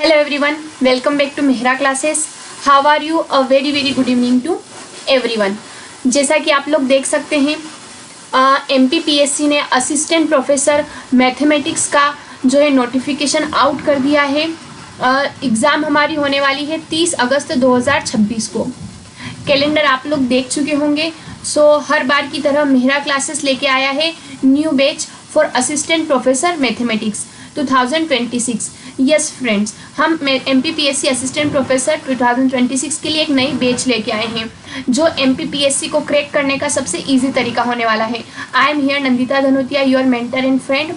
Hello everyone, welcome back to Mehra classes. How are you? A very good evening to everyone. जैसा कि आप लोग देख सकते हैं MPPSC ने असिस्टेंट प्रोफेसर मैथमेटिक्स का जो है नोटिफिकेशन आउट कर दिया है। एग्ज़ाम हमारी होने वाली है 30 अगस्त 2026 को। कैलेंडर आप लोग देख चुके होंगे। हर बार की तरह मेहरा क्लासेस लेके आया है new batch for assistant professor mathematics 2026। Yes friends, हम MPPSC असिस्टेंट प्रोफेसर 2026 के लिए एक नई बैच लेके आए हैं जो MPPSC को क्रैक करने का सबसे इजी तरीका होने वाला है। I am here Nandita Dhanotia, your mentor and friend.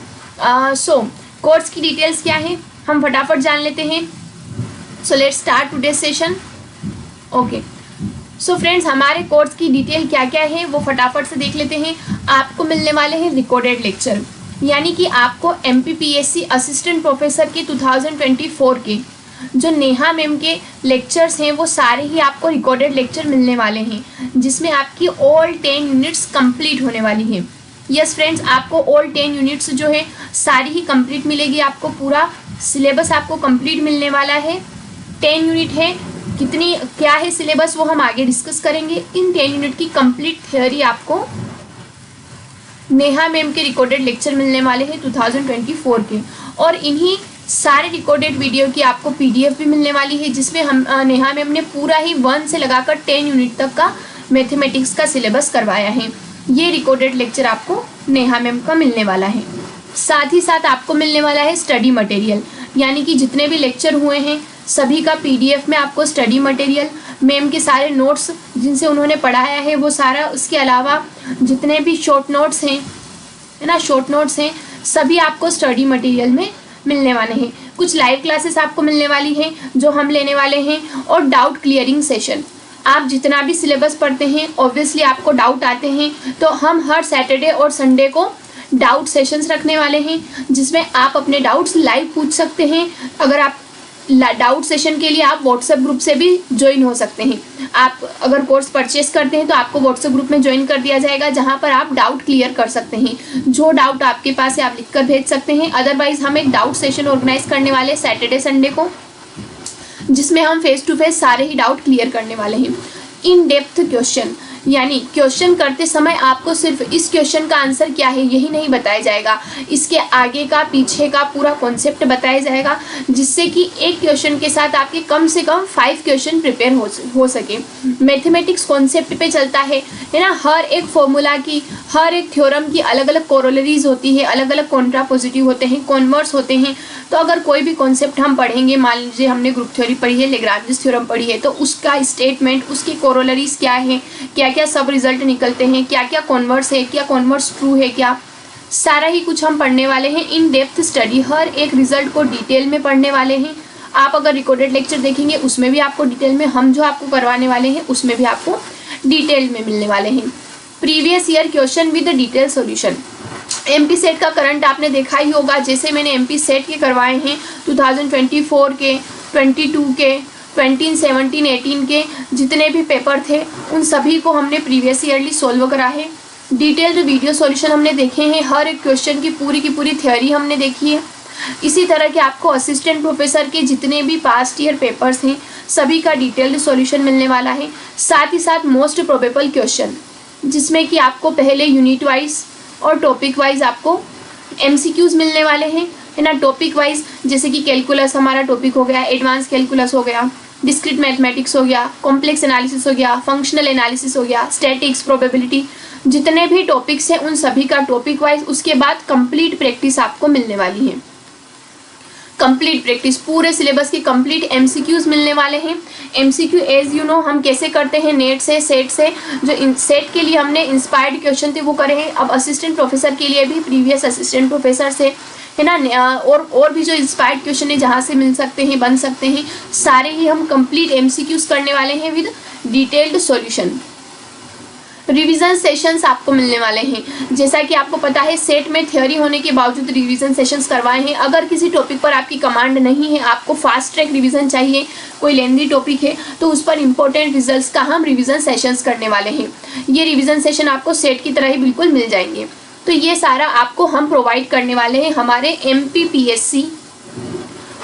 Course की डिटेल्स क्या है हम फटाफट जान लेते हैं। Let's start today session. Okay, friends, हमारे कोर्स की डिटेल क्या क्या है वो फटाफट से देख लेते हैं। आपको मिलने वाले हैं रिकॉर्डेड लेक्चर, यानी कि आपको MPPSC असिस्टेंट प्रोफेसर के 2024 के जो नेहा मैम के लेक्चर्स हैं वो सारे ही आपको रिकॉर्डेड लेक्चर मिलने वाले हैं, जिसमें आपकी ऑल 10 यूनिट्स कंप्लीट होने वाली है। यस फ्रेंड्स, आपको ऑल 10 यूनिट्स जो है सारी ही कंप्लीट मिलेगी। आपको पूरा सिलेबस आपको कंप्लीट मिलने वाला है। 10 यूनिट है, कितनी क्या है सिलेबस वो हम आगे डिस्कस करेंगे। इन 10 यूनिट की कंप्लीट थ्योरी आपको नेहा मैम के रिकॉर्डेड लेक्चर मिलने वाले हैं 2024 के, और इन्हीं सारे रिकॉर्डेड वीडियो की आपको PDF भी मिलने वाली है, जिसमें हम नेहा मैम ने पूरा ही 1 से लगाकर 10 यूनिट तक का मैथमेटिक्स का सिलेबस करवाया है। ये रिकॉर्डेड लेक्चर आपको नेहा मैम का मिलने वाला है। साथ ही साथ आपको मिलने वाला है स्टडी मटेरियल, यानी कि जितने भी लेक्चर हुए हैं सभी का PDF में आपको स्टडी मटेरियल, मैम के सारे नोट्स जिनसे उन्होंने पढ़ाया है वो सारा, उसके अलावा जितने भी शॉर्ट नोट्स हैं, है ना, शॉर्ट नोट्स हैं, सभी आपको स्टडी मटेरियल में मिलने वाले हैं। कुछ लाइव क्लासेस आपको मिलने वाली हैं जो हम लेने वाले हैं, और डाउट क्लियरिंग सेशन। आप जितना भी सिलेबस पढ़ते हैं ऑब्वियसली आपको डाउट आते हैं, तो हम हर सैटरडे और संडे को डाउट सेशंस रखने वाले हैं, जिसमें आप अपने डाउट्स लाइव पूछ सकते हैं। अगर आप डाउट सेशन के लिए आप व्हाट्सएप ग्रुप से भी ज्वाइन हो सकते हैं। आप अगर कोर्स परचेस करते हैं तो आपको व्हाट्सएप ग्रुप में ज्वाइन कर दिया जाएगा, जहां पर आप डाउट क्लियर कर सकते हैं। जो डाउट आपके पास है आप लिखकर भेज सकते हैं। अदरवाइज हम एक डाउट सेशन ऑर्गेनाइज करने वाले सैटरडे संडे को, जिसमें हम फेस टू फेस सारे ही डाउट क्लियर करने वाले हैं। इन डेप्थ क्वेश्चन, यानी क्वेश्चन करते समय आपको सिर्फ इस क्वेश्चन का आंसर क्या है यही नहीं बताया जाएगा, इसके आगे का पीछे का पूरा कॉन्सेप्ट बताया जाएगा, जिससे कि एक क्वेश्चन के साथ आपके कम से कम 5 क्वेश्चन प्रिपेयर हो सके। मैथमेटिक्स कॉन्सेप्ट पे चलता है ना। हर एक फॉर्मूला की, हर एक थ्योरम की अलग अलग कोरोलरीज होती है, अलग अलग कॉन्ट्रापोजिटिव होते हैं, कॉन्वर्स होते हैं। तो अगर कोई भी कॉन्सेप्ट हम पढ़ेंगे, मान लीजिए हमने ग्रुप थ्योरी पढ़ी है, लैग्रांज थ्योरम पढ़ी है, तो उसका स्टेटमेंट, उसकी कोरोलरीज क्या है, क्या क्या सब रिजल्ट निकलते हैं, क्या क्या कॉन्वर्स है, क्या कॉन्वर्स ट्रू है, क्या सारा ही कुछ हम पढ़ने वाले हैं। इन डेप्थ स्टडी, हर एक रिजल्ट को डिटेल में पढ़ने वाले हैं। आप अगर रिकॉर्डेड लेक्चर देखेंगे उसमें भी आपको डिटेल में, हम जो आपको करवाने वाले हैं उसमें भी आपको डिटेल में मिलने वाले हैं। Previous year question with detail solution. MP set का करंट आपने देखा ही होगा, जैसे मैंने MP सेट के करवाए हैं 2024 के, 22 के, 20, 17, 18 के जितने भी पेपर थे उन सभी को हमने प्रीवियस ईयरली सॉल्व करा है। डिटेल्ड वीडियो सॉल्यूशन हमने देखे हैं, हर एक क्वेश्चन की पूरी थ्योरी हमने देखी है। इसी तरह के आपको असिस्टेंट प्रोफेसर के जितने भी पास्ट ईयर पेपर्स हैं सभी का डिटेल्ड सॉल्यूशन मिलने वाला है। साथ ही साथ मोस्ट प्रोबेबल क्वेश्चन, जिसमें कि आपको पहले यूनिट वाइज और टॉपिक वाइज आपको MCQs मिलने वाले हैं, है ना। टॉपिक वाइज जैसे कि कैलकुलस हमारा टॉपिक हो गया, एडवांस कैलकुलस हो गया, डिस्क्रीट मैथमेटिक्स हो गया, कॉम्प्लेक्स एनालिसिस हो गया, फंक्शनल एनालिसिस हो गया, स्टैटिक्स, प्रोबेबिलिटी, जितने भी टॉपिक्स हैं उन सभी का टॉपिक वाइज। उसके बाद कंप्लीट प्रैक्टिस आपको मिलने वाली है। कंप्लीट प्रैक्टिस, पूरे सिलेबस की कंप्लीट MCQs मिलने वाले हैं। MCQ एज यू नो हम कैसे करते हैं, नेट से, सेट से। जो सेट के लिए हमने इंस्पायर्ड क्वेश्चन थे वो करे हैं, अब असिस्टेंट प्रोफेसर के लिए भी प्रीवियस असिस्टेंट प्रोफेसर से, है ना, और भी जो इंस्पायर्ड क्वेश्चन है जहाँ से मिल सकते हैं, बन सकते हैं, सारे ही हम कंप्लीट MCQs करने वाले हैं with detailed solution. Revision sessions आपको मिलने वाले हैं। जैसा कि आपको पता है सेट में थ्योरी होने के बावजूद रिवीजन सेशंस करवाए हैं। अगर किसी टॉपिक पर आपकी कमांड नहीं है, आपको फास्ट ट्रैक रिवीजन चाहिए, कोई लेंदी टॉपिक है, तो उस पर इंपॉर्टेंट रिजल्ट्स का हम रिवीजन सेशंस करने वाले हैं। ये रिवीजन सेशन आपको सेट की तरह ही बिल्कुल मिल जाएंगे। तो ये सारा आपको हम प्रोवाइड करने वाले हैं हमारे MPPSC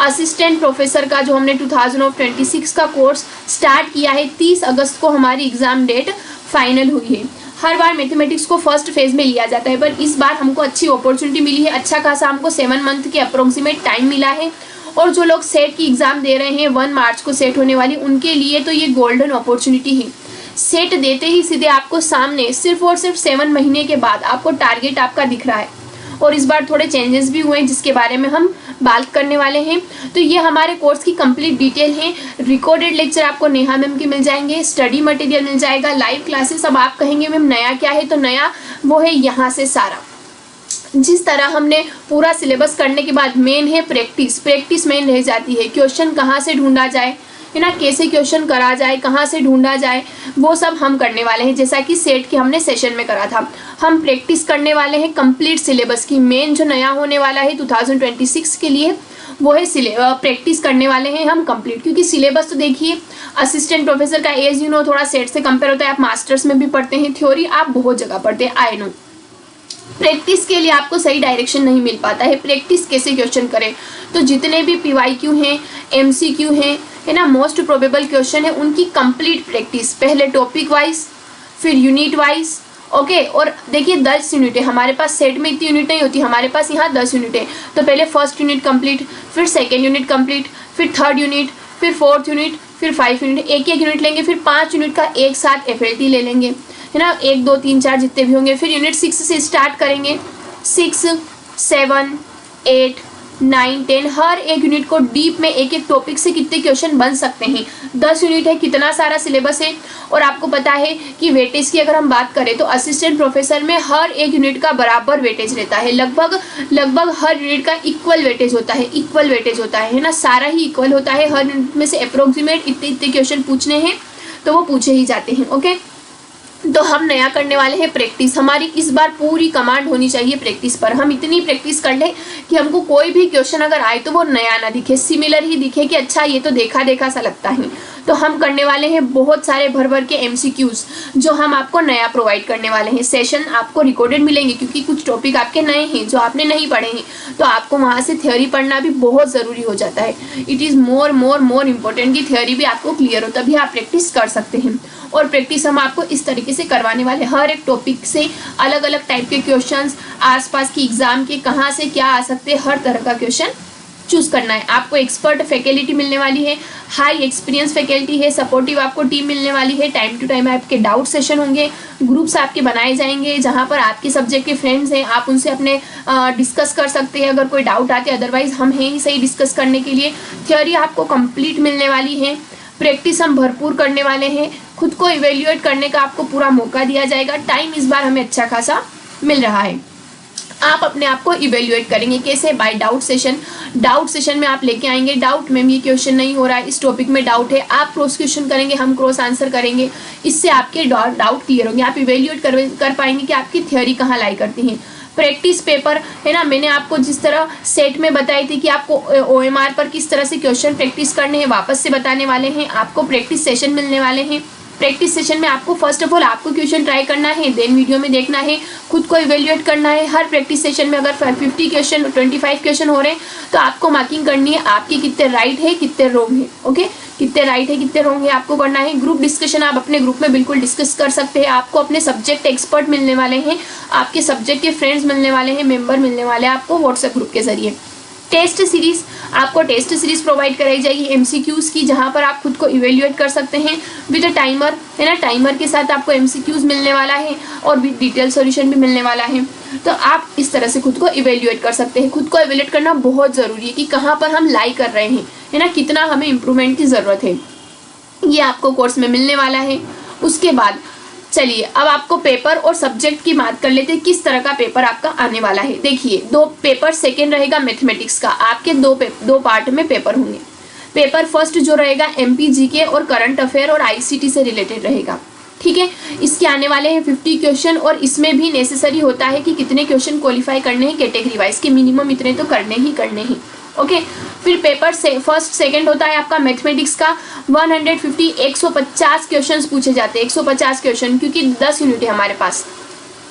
असिस्टेंट प्रोफेसर का जो हमने 2026 का कोर्स स्टार्ट किया है, 30 अगस्त को हमारी एग्ज़ाम डेट फाइनल हुई है। हर बार मैथमेटिक्स को फर्स्ट फेज में लिया जाता है, पर इस बार हमको अच्छी अपॉर्चुनिटी मिली है, अच्छा खासा हमको 7 मंथ के अप्रोक्सीमेट टाइम मिला है। और जो लोग सेट की एग्ज़ाम दे रहे हैं 1 मार्च को सेट होने वाली, उनके लिए तो ये गोल्डन अपॉर्चुनिटी है। सेट देते ही सीधे आपको सामने सिर्फ और सिर्फ 7 महीने के बाद आपको टारगेट आपका दिख रहा है। और इस बार थोड़े चेंजेस भी हुए हैं जिसके बारे में हम बात करने वाले हैं। तो ये हमारे कोर्स की कंप्लीट डिटेल है। रिकॉर्डेड लेक्चर आपको नेहा मैम के मिल जाएंगे, स्टडी मटेरियल मिल जाएगा, लाइव क्लासेस। अब आप कहेंगे मैम नया क्या है, तो नया वो है यहाँ से सारा। जिस तरह हमने पूरा सिलेबस करने के बाद मेन है प्रैक्टिस, प्रैक्टिस मेन रह जाती है। क्वेश्चन कहाँ से ढूंढा जाए, है ना, कैसे क्वेश्चन करा जाए, कहाँ से ढूंढा जाए, वो सब हम करने वाले हैं। जैसा कि सेट के हमने सेशन में करा था, हम प्रैक्टिस करने वाले हैं कंप्लीट सिलेबस की। मेन जो नया होने वाला है 2026 के लिए वो है प्रैक्टिस करने वाले हैं हम कंप्लीट। क्योंकि सिलेबस तो देखिए, असिस्टेंट प्रोफेसर का एज थोड़ा सेट से कंपेयर होता है। आप मास्टर्स में भी पढ़ते हैं, थ्योरी आप बहुत जगह पढ़ते हैं, आई नो। प्रैक्टिस के लिए आपको सही डायरेक्शन नहीं मिल पाता है, प्रैक्टिस कैसे क्वेश्चन करें। तो जितने भी PYQ हैं, MCQ हैं, है ना, मोस्ट प्रोबेबल क्वेश्चन है, उनकी कंप्लीट प्रैक्टिस, पहले टॉपिक वाइज फिर यूनिट वाइज। ओके, और देखिए 10 यूनिट है हमारे पास, सेट में इतनी यूनिट नहीं होती, हमारे पास यहाँ 10 यूनिट है। तो पहले फर्स्ट यूनिट कंप्लीट, फिर सेकेंड यूनिट कंप्लीट, फिर थर्ड यूनिट, फिर फोर्थ यूनिट, फिर 5 यूनिट, एक यूनिट लेंगे, फिर 5 यूनिट का एक साथ FLT ले लेंगे, है ना, 1 2 3 4 जितने भी होंगे। फिर यूनिट 6 से स्टार्ट करेंगे, 6 7 8 9 10, हर एक यूनिट को डीप में एक एक टॉपिक से कितने क्वेश्चन बन सकते हैं। 10 यूनिट है, कितना सारा सिलेबस है। और आपको पता है कि वेटेज की अगर हम बात करें तो असिस्टेंट प्रोफेसर में हर एक यूनिट का बराबर वेटेज रहता है, लगभग हर यूनिट का इक्वल वेटेज होता है, इक्वल वेटेज होता है ना, सारा ही इक्वल होता है। हर यूनिट में से अप्रोक्सीमेट इतने क्वेश्चन पूछने हैं तो वो पूछे ही जाते हैं। ओके, तो हम नया करने वाले हैं प्रैक्टिस। हमारी इस बार पूरी कमांड होनी चाहिए प्रैक्टिस पर। हम इतनी प्रैक्टिस कर लें कि हमको कोई भी क्वेश्चन अगर आए तो वो नया ना दिखे, सिमिलर ही दिखे कि अच्छा ये तो देखा देखा सा लगता है। तो हम करने वाले हैं बहुत सारे भर के MCQs जो हम आपको नया प्रोवाइड करने वाले हैं। सेशन आपको रिकॉर्डेड मिलेंगे क्योंकि कुछ टॉपिक आपके नए हैं जो आपने नहीं पढ़े हैं, तो आपको वहाँ से थ्योरी पढ़ना भी बहुत ज़रूरी हो जाता है। इट इज़ मोर इम्पोर्टेंट कि थ्योरी भी आपको क्लियर हो, तभी आप प्रैक्टिस कर सकते हैं। और प्रैक्टिस हम आपको इस तरीके से करवाने वाले, हर एक टॉपिक से अलग अलग टाइप के क्वेश्चंस, आसपास की एग्जाम के कहाँ से क्या आ सकते हैं, हर तरह का क्वेश्चन चूज करना है। आपको एक्सपर्ट फैकल्टी मिलने वाली है, हाई एक्सपीरियंस फैकल्टी है, सपोर्टिव आपको टीम मिलने वाली है। टाइम टू टाइम आपके डाउट सेशन होंगे, ग्रुप्स आपके बनाए जाएंगे जहाँ पर आपके सब्जेक्ट के फ्रेंड्स हैं, आप उनसे अपने डिस्कस कर सकते हैं अगर कोई डाउट आते हैं, अदरवाइज हम हैं ही सही डिस्कस करने के लिए। थ्योरी आपको कंप्लीट मिलने वाली है, प्रैक्टिस हम भरपूर करने वाले हैं, खुद को इवेल्युएट करने का आपको पूरा मौका दिया जाएगा। टाइम इस बार हमें अच्छा खासा मिल रहा है। आप अपने आप को इवेल्युएट करेंगे कैसे, by doubt session. Doubt session में आप लेके आएंगे डाउट, मैम ये क्वेश्चन नहीं हो रहा है, इस टॉपिक में डाउट है, आप क्रॉस क्वेश्चन करेंगे, हम क्रॉस आंसर करेंगे, इससे आपके डाउट क्लियर होंगे। आप इवेल्युएट कर पाएंगे कि आपकी थ्योरी कहाँ लाई करती है। प्रैक्टिस पेपर है ना, मैंने आपको जिस तरह सेट में बताई थी कि आपको OMR पर किस तरह से क्वेश्चन प्रैक्टिस करने हैं, वापस से बताने वाले हैं। आपको प्रैक्टिस सेशन मिलने वाले हैं। प्रैक्टिस सेशन में आपको फर्स्ट ऑफ ऑल आपको क्वेश्चन ट्राई करना है, देन वीडियो में देखना है, खुद को इवेल्युएट करना है। हर प्रैक्टिस सेशन में अगर 50 क्वेश्चन 25 क्वेश्चन हो रहे हैं तो आपको मार्किंग करनी है, आपके कितने राइट है कितने रॉन्ग है। ओके, कितने राइट है कितने रॉन्ग है आपको करना है। ग्रुप डिस्कशन आप अपने ग्रुप में बिल्कुल डिस्कस कर सकते हैं। आपको अपने सब्जेक्ट एक्सपर्ट मिलने वाले हैं, आपके सब्जेक्ट के फ्रेंड्स मिलने वाले हैं, मेंबर मिलने वाले हैं आपको व्हाट्सएप ग्रुप के जरिए। टेस्ट सीरीज, आपको टेस्ट सीरीज प्रोवाइड कराई जाएगी MCQs की, जहां पर आप खुद को इवेल्युएट कर सकते हैं विद अ टाइमर, है ना। टाइमर के साथ आपको MCQs मिलने वाला है और भी डिटेल सॉल्यूशन भी मिलने वाला है। तो आप इस तरह से खुद को इवेल्युएट कर सकते हैं। खुद को इवेल्युएट करना बहुत ज़रूरी है कि कहाँ पर हम लाई कर रहे हैं, है ना, कितना हमें इम्प्रूवमेंट की ज़रूरत है, ये आपको कोर्स में मिलने वाला है। उसके बाद चलिए अब आपको पेपर और सब्जेक्ट की बात कर लेते हैं, किस तरह का पेपर आपका आने वाला है। देखिए 2 पेपर, सेकेंड रहेगा मैथमेटिक्स का, आपके दो पार्ट में पेपर होंगे। पेपर फर्स्ट जो रहेगा MP GK और करंट अफेयर और ICT से रिलेटेड रहेगा, ठीक है। इसके आने वाले हैं 50 क्वेश्चन और इसमें भी नेसेसरी होता है कि कितने क्वेश्चन क्वालिफाई करने हैं कैटेगरी वाइज के, मिनिमम इतने तो करने ही। ओके, फिर पेपर से फर्स्ट सेकंड होता है आपका मैथमेटिक्स का 150 150 क्वेश्चंस पूछे जाते हैं, 150 क्वेश्चन, क्योंकि 10 यूनिट है हमारे पास,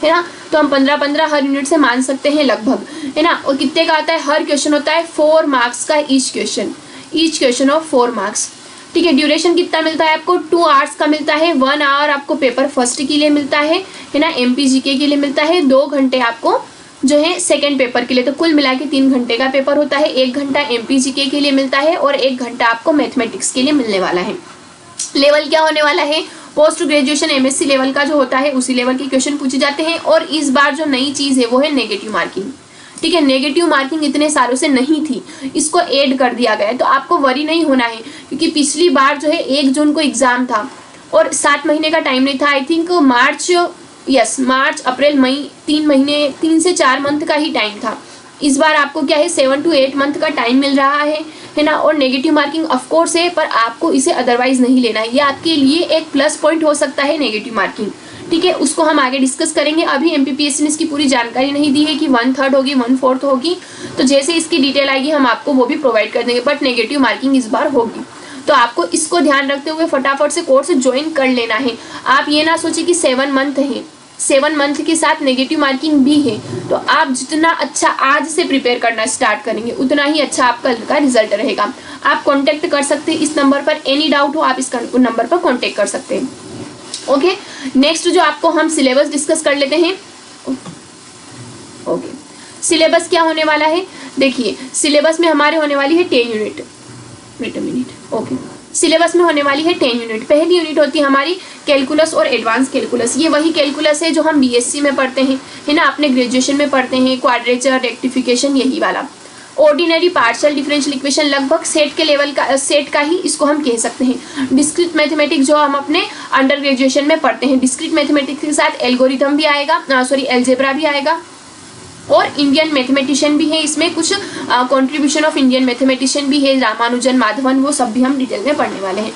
है ना। तो हम 15-15 हर यूनिट से मान सकते हैं लगभग, है ना। और कितने का आता है, हर क्वेश्चन होता है 4 मार्क्स का ईच क्वेश्चन ऑफ 4 मार्क्स, ठीक है। ड्यूरेशन कितना मिलता है आपको, 2 आवर्स का मिलता है। 1 आवर आपको पेपर फर्स्ट के लिए मिलता है ना, MPGK के लिए मिलता है। 2 घंटे आपको जो है सेकेंड पेपर के लिए, तो कुल मिला के 3 घंटे का पेपर होता है। 1 घंटा MPGK के लिए मिलता है और 1 घंटा आपको मैथमेटिक्स के लिए मिलने वाला है। लेवल क्या होने वाला है, पोस्ट ग्रेजुएशन MSc लेवल का जो होता है उसी लेवल के क्वेश्चन पूछे जाते हैं। और इस बार जो नई चीज है वो है नेगेटिव मार्किंग, ठीक है। नेगेटिव मार्किंग इतने सालों से नहीं थी, इसको ऐड कर दिया गया है। तो आपको वरी नहीं होना है, क्योंकि पिछली बार जो है 1 जून को एग्जाम था और 7 महीने का टाइम नहीं था। आई थिंक मार्च अप्रैल मई 3 से 4 मंथ का ही टाइम था। इस बार आपको क्या है 7 to 8 मंथ का टाइम मिल रहा है ना। और नेगेटिव मार्किंग ऑफ कोर्स है, पर आपको इसे अदरवाइज नहीं लेना है। ये आपके लिए एक प्लस पॉइंट हो सकता है नेगेटिव मार्किंग, ठीक है। उसको हम आगे डिस्कस करेंगे। अभी MPPSC ने इसकी पूरी जानकारी नहीं दी है कि 1/3 होगी 1/4 होगी, तो जैसे इसकी डिटेल आएगी हम आपको वो भी प्रोवाइड कर देंगे। बट नेगेटिव मार्किंग इस बार होगी, तो आपको इसको ध्यान रखते हुए फटाफट से कोर्स ज्वाइन कर लेना है। आप ये ना सोचिए कि 7 मंथ है, 7 मंथ के साथ नेगेटिव मार्किंग भी है, तो आप जितना अच्छा आज से प्रिपेयर करना स्टार्ट करेंगे उतना ही अच्छा आपका का रिजल्ट रहेगा। आप कांटेक्ट कर सकते हैं इस नंबर पर, एनी डाउट हो आप इस नंबर पर कांटेक्ट कर सकते हैं। ओके, नेक्स्ट जो आपको हम सिलेबस डिस्कस कर लेते हैं। ओके, सिलेबस क्या होने वाला है, देखिए सिलेबस में हमारे होने वाली है 10 unit. Wait a minute, okay, syllabus में होने वाली है 10 यूनिट। पहली यूनिट होती है हमारी कैलकुलस और एडवांस कैलकुलस। ये वही कैलकुलस है जो हम BSc में पढ़ते हैं, है ना, अपने ग्रेजुएशन में पढ़ते हैं, क्वाड्रेचर, रेक्टिफिकेशन, यही वाला। ऑर्डिनरी पार्शियल डिफरेंशियल इक्वेशन लगभग सेट के लेवल का, सेट का ही इसको हम कह सकते हैं। डिस्क्रीट मैथमेटिक्स जो हम अपने अंडर ग्रेजुएशन में पढ़ते हैं, डिस्क्रीट मैथमेटिक्स के साथ एल्गोरिथम भी आएगा, अलजेब्रा भी आएगा और इंडियन मैथमेटिशियन भी है। इसमें कुछ कंट्रीब्यूशन ऑफ इंडियन मैथमेटिशियन भी है, रामानुजन, माधवन, वो सब भी हम डिटेल में पढ़ने वाले हैं।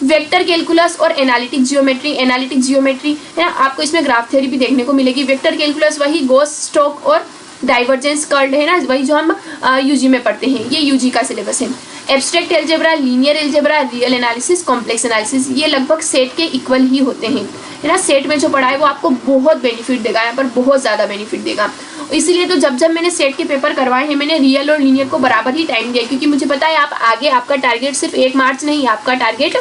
वेक्टर कैलकुलस और एनालिटिक जियोमेट्री है ना, आपको इसमें ग्राफ थ्योरी भी देखने को मिलेगी। वेक्टर कैलकुलस वही गॉस स्टोक और डाइवर्जेंस कर्ल है ना, वही जो हम UG में पढ़ते हैं, ये UG का सिलेबस है। Abstract algebra, linear algebra, real analysis, complex analysis, ये लगभग सेट के इक्वल ही होते हैं, है ना। सेट में जो पढ़ा है वो आपको बहुत बेनिफिट देगा, यहाँ पर बहुत ज़्यादा बेनिफिट देगा। इसीलिए तो जब मैंने सेट के पेपर करवाए हैं मैंने रियल और लीनियर को बराबर ही टाइम दिया, क्योंकि मुझे पता है आप आगे, आपका टारगेट सिर्फ 1 मार्च नहीं, आपका टारगेट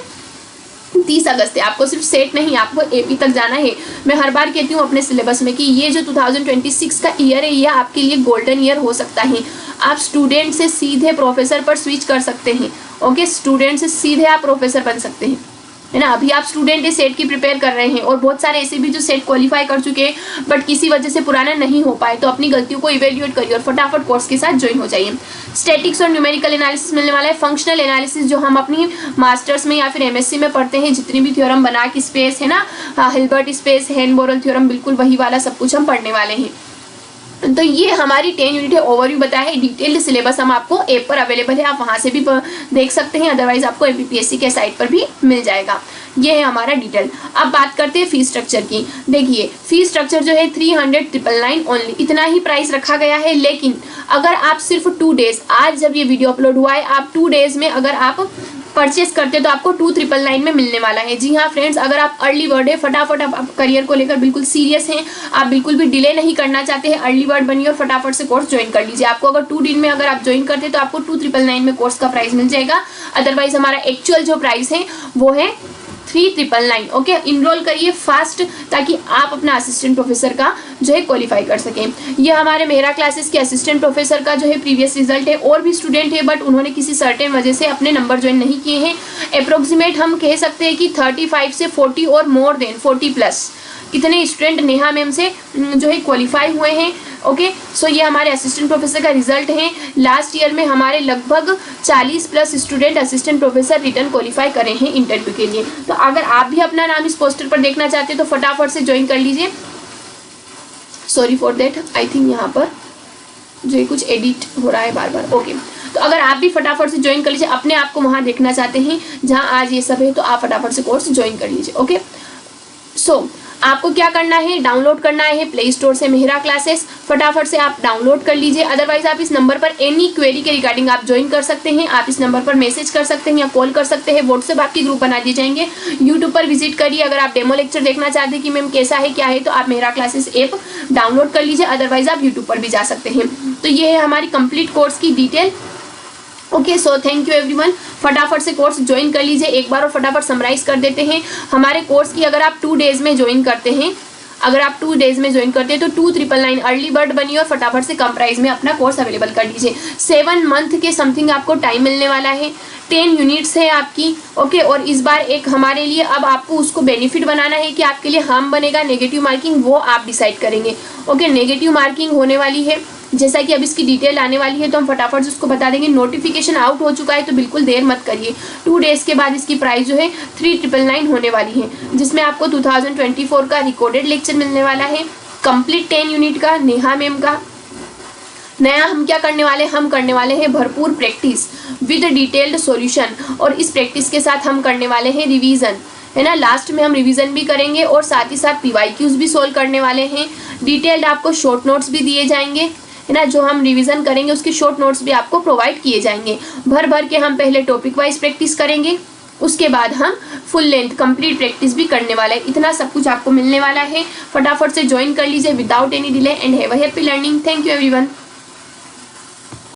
30 अगस्त है। आपको सिर्फ सेट नहीं, आपको AP तक जाना है। मैं हर बार कहती हूँ अपने सिलेबस में कि ये जो 2026 का ईयर है ये आपके लिए गोल्डन ईयर हो सकता है। आप स्टूडेंट से सीधे प्रोफेसर पर स्विच कर सकते हैं। ओके, स्टूडेंट से सीधे आप प्रोफेसर बन सकते हैं, है ना। अभी आप स्टूडेंट सेट की प्रिपेयर कर रहे हैं और बहुत सारे ऐसे भी जो सेट क्वालिफाई कर चुके हैं बट किसी वजह से पुराना नहीं हो पाए, तो अपनी गलतियों को इवेल्युएट करिए और फटाफट कोर्स के साथ ज्वाइन हो जाइए। स्टैटिक्स और न्यूमेरिकल एनालिसिस मिलने वाला है। फंक्शनल एनालिसिस जो हम अपनी मास्टर्स में या फिर MSc में पढ़ते हैं, जितनी भी थ्योरम बना की स्पेस है ना, हिल्बर्ट स्पेस, हेन-बोरल थ्योरम, बिल्कुल वही वाला सब कुछ हम पढ़ने वाले हैं। तो ये हमारी 10 यूनिट है, ओवरव्यू बताया है। डिटेल्ड सिलेबस हम आपको ऐप पर अवेलेबल है, आप वहाँ से भी देख सकते हैं, अदरवाइज आपको MPPSC के साइट पर भी मिल जाएगा। ये है हमारा डिटेल। अब बात करते हैं फीस स्ट्रक्चर की। देखिए फीस स्ट्रक्चर जो है 300,999 ओनली, इतना ही प्राइस रखा गया है। लेकिन अगर आप सिर्फ 2 डेज, आज जब ये वीडियो अपलोड हुआ है, आप 2 डेज में अगर आप परचेस करते तो आपको 2,999 में मिलने वाला है। जी हाँ फ्रेंड्स, अगर आप अर्ली बर्ड है, फटाफट आप करियर को लेकर बिल्कुल सीरियस हैं, आप बिल्कुल भी डिले नहीं करना चाहते हैं, अर्ली बर्ड बनिए और फटाफट से कोर्स ज्वाइन कर लीजिए। आपको अगर 2 दिन में अगर आप ज्वाइन करते तो आपको 2,999 में कोर्स का प्राइस मिल जाएगा। अदरवाइज हमारा एक्चुअल जो प्राइस है वो है 3,999। ओके, इनरोल करिए फास्ट ताकि आप अपना असिस्टेंट प्रोफेसर का जो है क्वालिफाई कर सकें। ये हमारे मेहरा क्लासेस के असिस्टेंट प्रोफेसर का जो है प्रीवियस रिजल्ट है। और भी स्टूडेंट है बट उन्होंने किसी सर्टेन वजह से अपने नंबर ज्वाइन नहीं किए हैं। अप्रोक्सीमेट हम कह सकते हैं कि 35 से 40 और मोर देन 40+ कितने स्टूडेंट नेहा मैम से जो है क्वालिफाई हुए हैं। ओके, सो ये हमारे असिस्टेंट प्रोफेसर का रिजल्ट है। लास्ट ईयर में हमारे लगभग 40+ student assistant professor return qualify करे हैं इंटरव्यू के लिए। तो अगर आप भी अपना नाम इस पोस्टर पर देखना चाहते हैं तो फटाफट से ज्वाइन कर लीजिए। Sorry for that, I think यहाँ पर जो है कुछ एडिट हो रहा है बार बार। ओके, तो अगर आप भी फटाफट से ज्वाइन कर लीजिए, अपने आप को वहाँ देखना चाहते हैं जहाँ आज ये सब है, तो आप फटाफट से कोर्स ज्वाइन कर लीजिए। ओके, सो आपको क्या करना है, डाउनलोड करना है प्ले स्टोर से मेहरा क्लासेस, फटाफट से आप डाउनलोड कर लीजिए। अदरवाइज आप इस नंबर पर एनी क्वेरी के रिगार्डिंग आप ज्वाइन कर सकते हैं, आप इस नंबर पर मैसेज कर सकते हैं या कॉल कर सकते हैं, व्हाट्सएप आपके ग्रुप बना दिए जाएंगे। यूट्यूब पर विजिट करिए, अगर आप डेमो लेक्चर देखना चाहते हैं कि मैम कैसा है क्या है, तो आप मेहरा क्लासेस ऐप डाउनलोड कर लीजिए, अदरवाइज आप यूट्यूब पर भी जा सकते हैं। तो ये है हमारी कंप्लीट कोर्स की detail. Okay, so thank you everyone. फटाफट से कोर्स ज्वाइन कर लीजिए एक बार और फटाफट समराइज कर देते हैं हमारे कोर्स की। अगर आप 2 डेज में ज्वाइन करते हैं, अगर आप 2 डेज में ज्वाइन करते हैं तो 2999 अर्ली बर्ड बनिए और फटाफट से कम प्राइस में अपना कोर्स अवेलेबल कर लीजिए। 7 मंथ के समथिंग आपको टाइम मिलने वाला है। 10 यूनिट्स है आपकी। ओके, और इस बार एक हमारे लिए अब आपको उसको बेनिफिट बनाना है कि आपके लिए हार्म बनेगा नेगेटिव मार्किंग, वो आप डिसाइड करेंगे। ओके, नेगेटिव मार्किंग होने वाली है, जैसा कि अब इसकी डिटेल आने वाली है तो हम फटाफट से उसको बता देंगे। नोटिफिकेशन आउट हो चुका है तो बिल्कुल देर मत करिए। 2 डेज के बाद इसकी प्राइस जो है 3999 होने वाली है, जिसमें आपको 2024 का रिकॉर्डेड लेक्चर मिलने वाला है, कंप्लीट 10 यूनिट का नेहा मैम का। नया हम क्या करने वाले, हम करने वाले हैं भरपूर प्रैक्टिस विद डिटेल्ड सॉल्यूशन, और इस प्रैक्टिस के साथ हम करने वाले हैं रिवीजन, है ना। लास्ट में हम रिवीजन भी करेंगे और साथ ही साथ PYQs भी सोल्व करने वाले हैं। डिटेल्ड आपको शॉर्ट नोट्स भी दिए जाएंगे, है ना। जो हम रिवीजन करेंगे उसके शॉर्ट नोट्स भी आपको प्रोवाइड किए जाएंगे। भर भर के हम पहले टॉपिक वाइज प्रैक्टिस करेंगे, उसके बाद हम फुल लेंथ कंप्लीट प्रैक्टिस भी करने वाला है। इतना सब कुछ आपको मिलने वाला है। फटाफट से ज्वाइन कर लीजिए without any delay and have a happy learning. Thank you everyone.